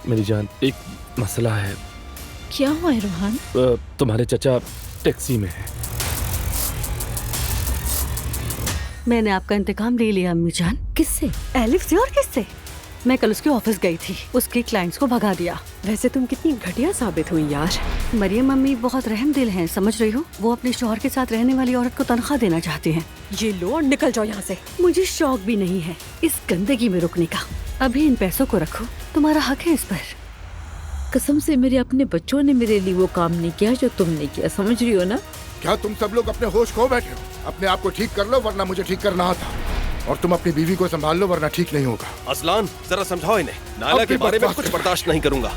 मेरी जान, एक मसला है। क्या हुआ है रोहान? तुम्हारे चचा टैक्सी में है। मैंने आपका इंतकाम ले लिया अम्मी जान। किससे? एलिफ से। और किससे? मैं कल उसके ऑफिस गई थी, उसके क्लाइंट्स को भगा दिया। वैसे तुम कितनी घटिया साबित हुई यार। मरियम अम्मी बहुत रहमदिल हैं, समझ रही हो? वो अपने शौहर के साथ रहने वाली औरत को तनख्वाह देना चाहती हैं। ये लो और निकल जाओ यहाँ से। मुझे शौक भी नहीं है इस गंदगी में रुकने का। अभी इन पैसों को रखो, तुम्हारा हक है इस पर। कसम से मेरे अपने बच्चों ने मेरे लिए वो काम नहीं किया जो तुमने किया, समझ रही हो ना? क्या तुम सब लोग अपने होश खो बैठे हो? अपने आप को ठीक कर लो वरना मुझे ठीक करना था। और तुम अपनी बीवी को संभाल लो वरना ठीक नहीं होगा। असलान, जरा समझाओ इन्हें। नायला के बारे में कुछ बर्दाश्त नहीं करूंगा।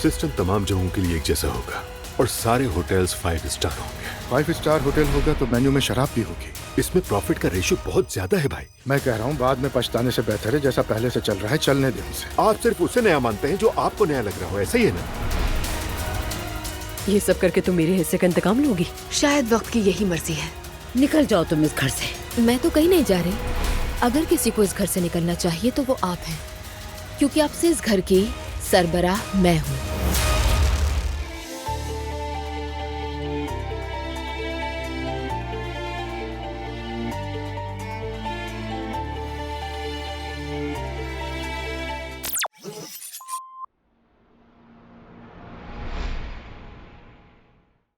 सिस्टम तमाम जगहों के लिए एक जैसा होगा और सारे होटल्स 5 स्टार होंगे। 5 स्टार होटल होगा तो मेन्यू में शराब भी होगी। इसमें प्रॉफिट का रेशियो बहुत ज्यादा है भाई। मैं कह रहा हूँ बाद में पछताने से बेहतर है जैसा पहले से चल रहा है चलने दे उसे। आप सिर्फ उसे नया मानते हैं जो आपको नया लग रहा हो, ऐसा ही है ना? ये सब करके तुम मेरे हिस्से का इंतकाम लोगी? शायद वक्त की यही मर्जी है। निकल जाओ तुम इस घर से। मैं तो कहीं नहीं जा रही। अगर किसी को इस घर से निकलना चाहिए तो वो आप हैं, क्योंकि आपसे इस घर की सरबराह मैं हूँ।